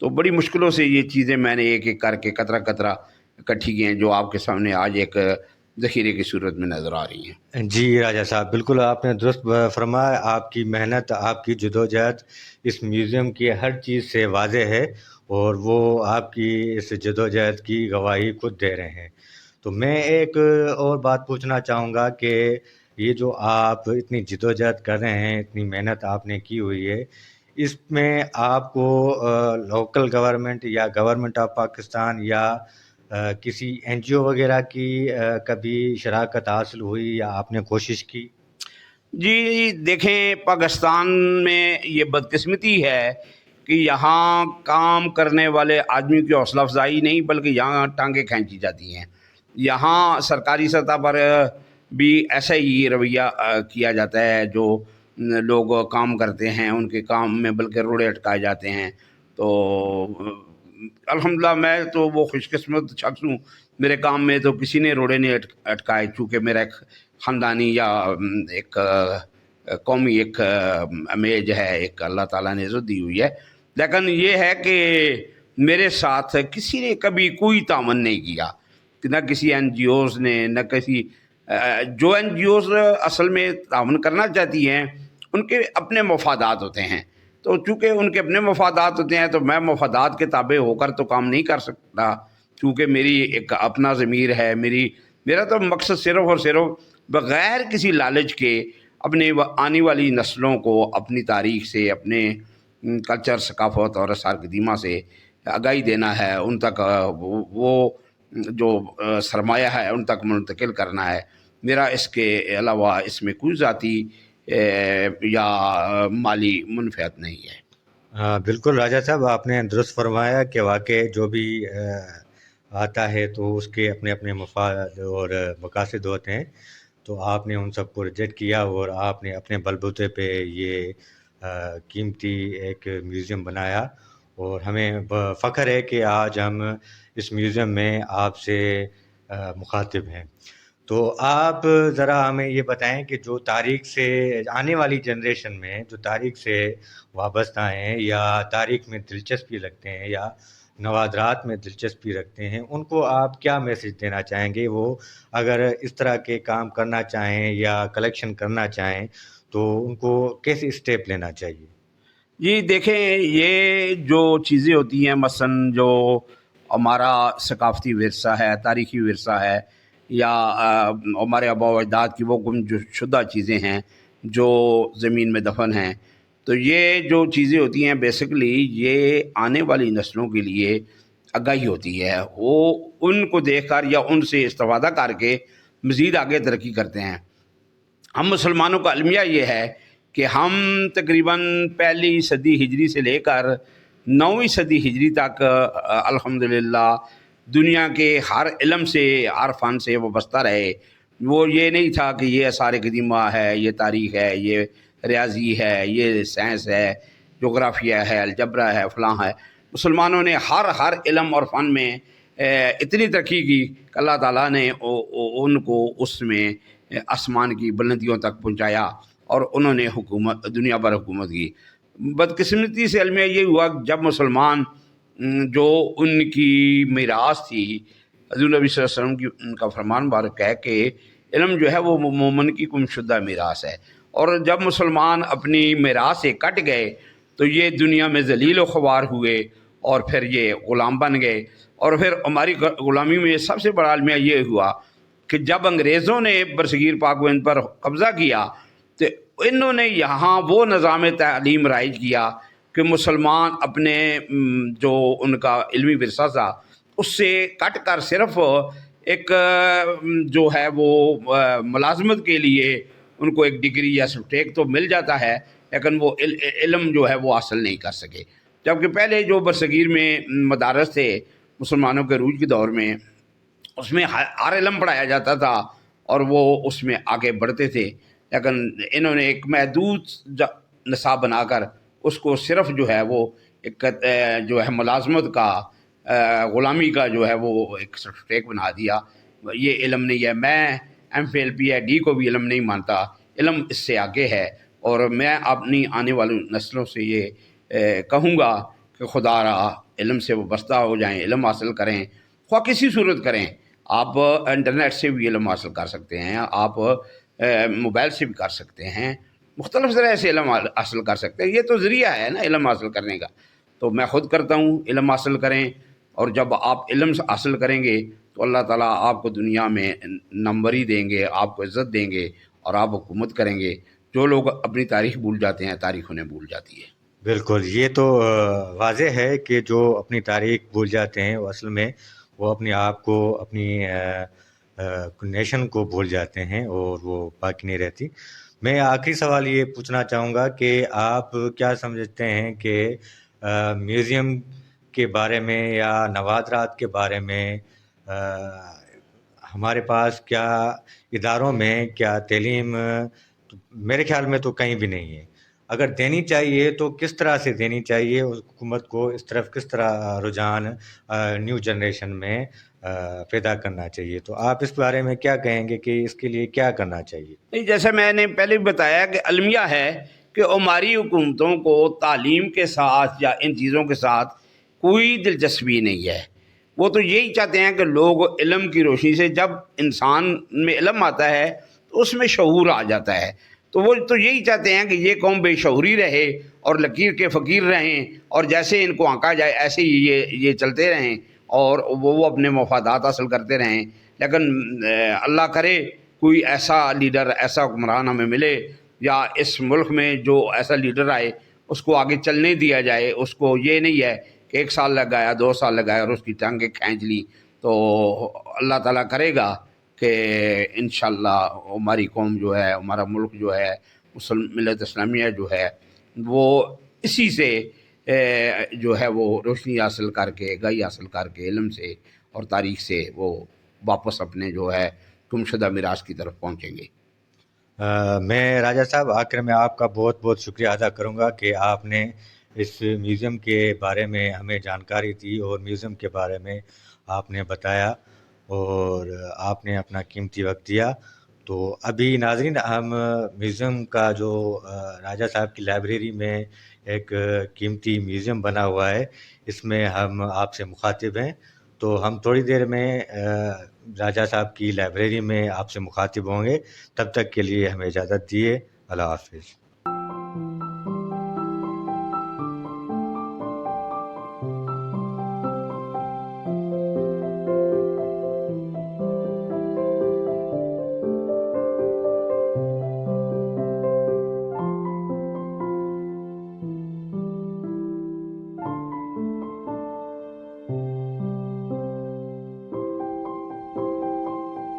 تو بڑی مشکلوں سے یہ چیزیں میں نے ایک ایک کر کے قطرہ قطرہ اکٹھی کی ہیں، جو آپ کے سامنے آج ایک ذخیرے کی صورت میں نظر آ رہی ہیں۔ جی راجہ صاحب، بالکل آپ نے درست فرمایا۔ آپ کی محنت، آپ کی جدوجہد اس میوزیم کی ہر چیز سے واضح ہے، اور وہ آپ کی اس جدوجہد کی گواہی خود دے رہے ہیں۔ تو میں ایک اور بات پوچھنا چاہوں گا کہ یہ جو آپ اتنی جدوجہد کر رہے ہیں، اتنی محنت آپ نے کی ہوئی ہے، اس میں آپ کو لوکل گورنمنٹ یا گورنمنٹ آف پاکستان یا کسی این جی او وغیرہ کی کبھی شراکت حاصل ہوئی یا آپ نے کوشش کی؟ جی دیکھیں، پاکستان میں یہ بدقسمتی ہے کہ یہاں کام کرنے والے آدمی کی حوصلہ افزائی نہیں، بلکہ یہاں ٹانگیں کھینچی جاتی ہیں۔ یہاں سرکاری سطح پر بھی ایسا ہی رویہ کیا جاتا ہے، جو لوگ کام کرتے ہیں ان کے کام میں بلکہ روڑے اٹکائے جاتے ہیں۔ تو الحمدللہ میں تو وہ خوش قسمت شخص ہوں، میرے کام میں تو کسی نے روڑے نہیں اٹکائے، چونکہ میرا ایک خاندانی یا ایک قومی ایک امیج ہے، ایک اللہ تعالیٰ نے عزت دی ہوئی ہے۔ لیکن یہ ہے کہ میرے ساتھ کسی نے کبھی کوئی تعاون نہیں کیا، نہ کسی این جی اوز نے، نہ کسی جو این جی اوز اصل میں تعاون کرنا چاہتی ہیں ان کے اپنے مفادات ہوتے ہیں، تو چونکہ ان کے اپنے مفادات ہوتے ہیں تو میں مفادات کے تابع ہو کر تو کام نہیں کر سکتا، چونکہ میری ایک اپنا ضمیر ہے۔ میرا تو مقصد صرف اور صرف بغیر کسی لالچ کے اپنے آنے والی نسلوں کو اپنی تاریخ سے، اپنے کلچر، ثقافت اور آثار قدیمہ سے آگاہی دینا ہے، ان تک وہ جو سرمایہ ہے ان تک منتقل کرنا ہے۔ میرا اس کے علاوہ اس میں کوئی ذاتی یا مالی منفعت نہیں ہے۔ ہاں بالکل راجہ صاحب، آپ نے درست فرمایا کہ واقع جو بھی آتا ہے تو اس کے اپنے اپنے مفاد اور مقاصد ہوتے ہیں، تو آپ نے ان سب کو ریجیکٹ کیا اور آپ نے اپنے بلبوتے پہ یہ قیمتی ایک میوزیم بنایا، اور ہمیں فخر ہے کہ آج ہم اس میوزیم میں آپ سے مخاطب ہیں۔ تو آپ ذرا ہمیں یہ بتائیں کہ جو تاریخ سے آنے والی جنریشن میں جو تاریخ سے وابستہ ہیں یا تاریخ میں دلچسپی رکھتے ہیں یا نوادرات میں دلچسپی رکھتے ہیں، ان کو آپ کیا میسج دینا چاہیں گے؟ وہ اگر اس طرح کے کام کرنا چاہیں یا کلیکشن کرنا چاہیں تو ان کو کیسے اسٹیپ لینا چاہیے؟ جی دیکھیں، یہ جو چیزیں ہوتی ہیں، مثلاً جو ہمارا ثقافتی ورثہ ہے، تاریخی ورثہ ہے، یا ہمارے آباء و اجداد کی وہ گم شدہ چیزیں ہیں جو زمین میں دفن ہیں، تو یہ جو چیزیں ہوتی ہیں بیسیکلی یہ آنے والی نسلوں کے لیے آگاہی ہوتی ہے۔ وہ ان کو دیکھ کر یا ان سے استفادہ کر کے مزید آگے ترقی کرتے ہیں۔ ہم مسلمانوں کا المیہ یہ ہے کہ ہم تقریباً پہلی صدی ہجری سے لے کر 9ویں صدی ہجری تک الحمدللہ دنیا کے ہر علم سے، ہر فن سے وابستہ رہے۔ وہ یہ نہیں تھا کہ یہ آثار قدیمہ ہے، یہ تاریخ ہے، یہ ریاضی ہے، یہ سائنس ہے، جغرافیہ ہے، الجبرا ہے، فلاں ہے۔ مسلمانوں نے ہر علم اور فن میں اتنی ترقی کی کہ اللہ تعالیٰ نے ان کو اس میں آسمان کی بلندیوں تک پہنچایا، اور انہوں نے دنیا پر حکومت کی۔ بدقسمتی سے المیہ یہ ہوا جب مسلمان جو ان کی میراث تھی، حضور نبی صلی اللہ علیہ وسلم کی ان کا فرمان مبارک ہے کہ علم جو ہے وہ مومن کی گمشدہ میراث ہے، اور جب مسلمان اپنی میراث سے کٹ گئے تو یہ دنیا میں ذلیل و خوار ہوئے، اور پھر یہ غلام بن گئے۔ اور پھر ہماری غلامی میں سب سے بڑا المیہ یہ ہوا کہ جب انگریزوں نے برصغیر پاک و ہند پر قبضہ کیا تو انہوں نے یہاں وہ نظام تعلیم رائج کیا کہ مسلمان اپنے جو ان کا علمی ورثہ تھا اس سے کٹ کر صرف ایک جو ہے وہ ملازمت کے لیے ان کو ایک ڈگری یا سرٹیفکیٹ تو مل جاتا ہے، لیکن وہ علم جو ہے وہ حاصل نہیں کر سکے۔ جبکہ پہلے جو برصغیر میں مدارس تھے مسلمانوں کے عروج کے دور میں، اس میں ہر علم پڑھایا جاتا تھا اور وہ اس میں آگے بڑھتے تھے، لیکن انہوں نے ایک محدود نصاب بنا کر اس کو صرف جو ہے وہ ایک جو ہے ملازمت کا، غلامی کا جو ہے وہ ایک سرٹیفکیٹ بنا دیا۔ یہ علم نہیں ہے۔ میں MPhil PhD کو بھی علم نہیں مانتا، علم اس سے آگے ہے، اور میں اپنی آنے والی نسلوں سے یہ کہوں گا کہ خدا رہا علم سے وابستہ ہو جائیں، علم حاصل کریں، خواہ کسی صورت کریں. آپ انٹرنیٹ سے بھی علم حاصل کر سکتے ہیں، آپ موبائل سے بھی کر سکتے ہیں، مختلف طرح سے علم حاصل کر سکتے ہیں. یہ تو ذریعہ ہے نا علم حاصل کرنے کا. تو میں خود کرتا ہوں، علم حاصل کریں، اور جب آپ علم حاصل کریں گے تو اللہ تعالیٰ آپ کو دنیا میں نمبری دیں گے، آپ کو عزت دیں گے، اور آپ حکومت کریں گے. جو لوگ اپنی تاریخ بھول جاتے ہیں، تاریخ انہیں بھول جاتی ہے. بالکل، یہ تو واضح ہے کہ جو اپنی تاریخ بھول جاتے ہیں وہ اصل میں وہ اپنے آپ کو، اپنی نیشن کو بھول جاتے ہیں اور وہ باقی نہیں رہتی. میں آخری سوال یہ پوچھنا چاہوں گا کہ آپ کیا سمجھتے ہیں کہ میوزیم کے بارے میں یا نوادرات کے بارے میں ہمارے پاس کیا اداروں میں کیا تعلیم؟ میرے خیال میں تو کہیں بھی نہیں ہے. اگر دینی چاہیے تو کس طرح سے دینی چاہیے؟ حکومت کو اس طرف کس طرح رجحان نیو جنریشن میں پیدا کرنا چاہیے؟ تو آپ اس بارے میں کیا کہیں گے کہ اس کے لیے کیا کرنا چاہیے؟ نہیں، جیسے میں نے پہلے بھی بتایا کہ المیہ ہے کہ ہماری حکومتوں کو تعلیم کے ساتھ یا ان چیزوں کے ساتھ کوئی دلچسپی نہیں ہے. وہ تو یہی چاہتے ہیں کہ لوگ علم کی روشنی سے، جب انسان میں علم آتا ہے تو اس میں شعور آ جاتا ہے. تو وہ تو یہی چاہتے ہیں کہ یہ قوم بے شعوری رہے اور لکیر کے فقیر رہیں، اور جیسے ان کو آنکا جائے ایسے ہی یہ چلتے رہیں، اور وہ اپنے مفادات حاصل کرتے رہیں. لیکن اللہ کرے کوئی ایسا لیڈر، ایسا حکمران ہمیں ملے، یا اس ملک میں جو ایسا لیڈر آئے اس کو آگے چلنے دیا جائے. اس کو یہ نہیں ہے کہ 1 سال لگایا، 2 سال لگایا اور اس کی ٹانگیں کھینچ لی. تو اللہ تعالیٰ کرے گا کہ انشاءاللہ ہماری قوم جو ہے، ہمارا ملک جو ہے، ملت اسلامیہ جو ہے، وہ اسی سے جو ہے وہ روشنی حاصل کر کے، آگاہی حاصل کر کے، علم سے اور تاریخ سے وہ واپس اپنے جو ہے گم شدہ میراث کی طرف پہنچیں گے. میں راجہ صاحب آخر میں آپ کا بہت بہت شکریہ ادا کروں گا کہ آپ نے اس میوزیم کے بارے میں ہمیں جانکاری دی اور میوزیم کے بارے میں آپ نے بتایا اور آپ نے اپنا قیمتی وقت دیا. تو ابھی ناظرین، ہم میوزیم کا جو راجہ صاحب کی لائبریری میں ایک قیمتی میوزیم بنا ہوا ہے، اس میں ہم آپ سے مخاطب ہیں. تو ہم تھوڑی دیر میں راجہ صاحب کی لائبریری میں آپ سے مخاطب ہوں گے. تب تک کے لیے ہمیں اجازت دیے. اللہ حافظ.